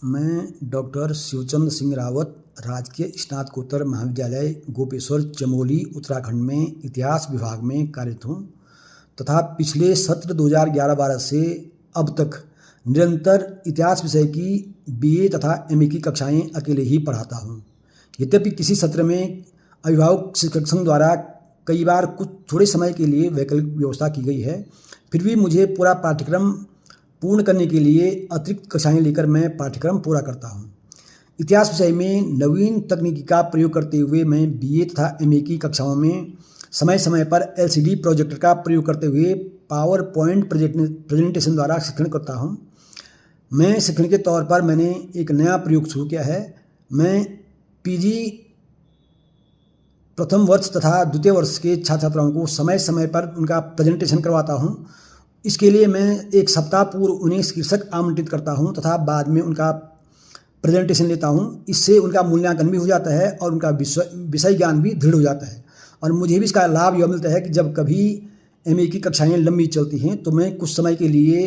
मैं डॉक्टर शिवचंद्र सिंह रावत, राजकीय स्नातकोत्तर महाविद्यालय गोपेश्वर चमोली, उत्तराखंड में इतिहास विभाग में कार्यरत हूँ तथा पिछले सत्र 2011-12 से अब तक निरंतर इतिहास विषय की बीए तथा एमए की कक्षाएं अकेले ही पढ़ाता हूँ। यद्यपि किसी सत्र में अभिभावक शिक्षक संघ द्वारा कई बार कुछ थोड़े समय के लिए वैकल्पिक व्यवस्था की गई है, फिर भी मुझे पूरा पाठ्यक्रम पूर्ण करने के लिए अतिरिक्त कक्षाएं लेकर मैं पाठ्यक्रम पूरा करता हूं। इतिहास विषय में नवीन तकनीकी का प्रयोग करते हुए मैं बीए तथा एमए की कक्षाओं में समय समय पर एलसीडी प्रोजेक्टर का प्रयोग करते हुए पावर पॉइंट प्रेजेंटेशन द्वारा शिक्षण करता हूं। मैं शिक्षण के तौर पर मैंने एक नया प्रयोग शुरू किया है। मैं पीजी प्रथम वर्ष तथा द्वितीय वर्ष के छात्र छात्राओं को समय समय पर उनका प्रेजेंटेशन करवाता हूं। इसके लिए मैं एक सप्ताह पूर्व उन्हें शीर्षक आमंत्रित करता हूं तथा बाद में उनका प्रेजेंटेशन लेता हूं। इससे उनका मूल्यांकन भी हो जाता है और उनका विषय ज्ञान भी दृढ़ हो जाता है। और मुझे भी इसका लाभ यह मिलता है कि जब कभी एमए की कक्षाएं लंबी चलती हैं तो मैं कुछ समय के लिए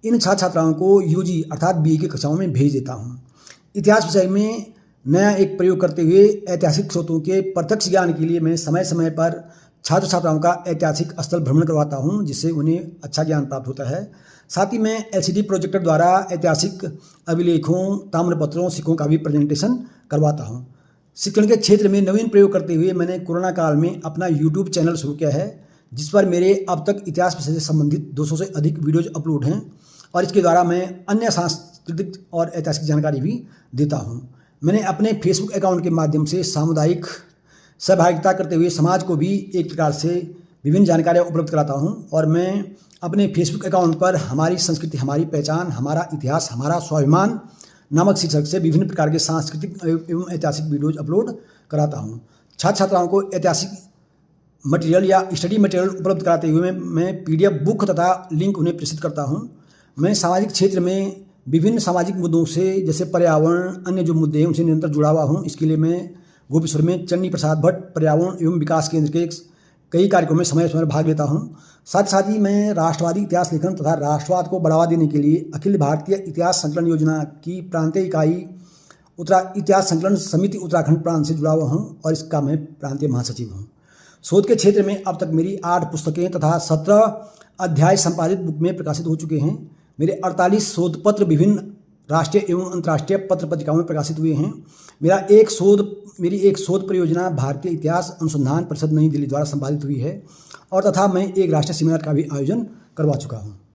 इन छात्र छात्राओं को यूजी अर्थात बीए की कक्षाओं में भेज देता हूँ। इतिहास विषय में नया एक प्रयोग करते हुए ऐतिहासिक स्रोतों के प्रत्यक्ष ज्ञान के लिए मैं समय समय पर छात्र छात्राओं का ऐतिहासिक स्थल भ्रमण करवाता हूं, जिससे उन्हें अच्छा ज्ञान प्राप्त होता है। साथ ही मैं एलसीडी प्रोजेक्टर द्वारा ऐतिहासिक अभिलेखों, ताम्रपत्रों, सिक्कों का भी प्रेजेंटेशन करवाता हूं। शिक्षण के क्षेत्र में नवीन प्रयोग करते हुए मैंने कोरोना काल में अपना यूट्यूब चैनल शुरू किया है, जिस पर मेरे अब तक इतिहास विषय से संबंधित 200 से अधिक वीडियोज अपलोड हैं और इसके द्वारा मैं अन्य सांस्कृतिक और ऐतिहासिक जानकारी भी देता हूँ। मैंने अपने फेसबुक अकाउंट के माध्यम से सामुदायिक सहभागिता करते हुए समाज को भी एक प्रकार से विभिन्न जानकारियाँ उपलब्ध कराता हूँ और मैं अपने फेसबुक अकाउंट पर हमारी संस्कृति, हमारी पहचान, हमारा इतिहास, हमारा स्वाभिमान नामक शीर्षक से विभिन्न प्रकार के सांस्कृतिक एवं ऐतिहासिक वीडियोज अपलोड कराता हूँ। छात्र छात्राओं को ऐतिहासिक मटेरियल या स्टडी मटेरियल उपलब्ध कराते हुए मैं पीडीएफ बुक तथा लिंक उन्हें प्रेषित करता हूँ। मैं सामाजिक क्षेत्र में विभिन्न सामाजिक मुद्दों से, जैसे पर्यावरण, अन्य जो मुद्दे हैं उनसे निरंतर जुड़ा हुआ हूँ। इसके लिए मैं गोपेश्वर में चन्नी प्रसाद भट्ट पर्यावरण एवं विकास केंद्र के कई कार्यक्रमों में समय समय भाग लेता हूँ। साथ ही मैं राष्ट्रवादी इतिहास लेखन तथा राष्ट्रवाद को बढ़ावा देने के लिए अखिल भारतीय इतिहास संकलन योजना की प्रांतीय इकाई इतिहास संकलन समिति उत्तराखंड प्रांत से जुड़ा हुआ हूँ और इसका मैं प्रांतीय महासचिव हूँ। शोध के क्षेत्र में अब तक मेरी 8 पुस्तकें तथा 17 अध्याय संपादित बुक में प्रकाशित हो चुके हैं। मेरे 48 शोध पत्र विभिन्न राष्ट्रीय एवं अंतर्राष्ट्रीय पत्र पत्रिकाओं में प्रकाशित हुए हैं। मेरी एक शोध परियोजना भारतीय इतिहास अनुसंधान परिषद नई दिल्ली द्वारा संपादित हुई है और तथा मैं एक राष्ट्रीय सेमिनार का भी आयोजन करवा चुका हूँ।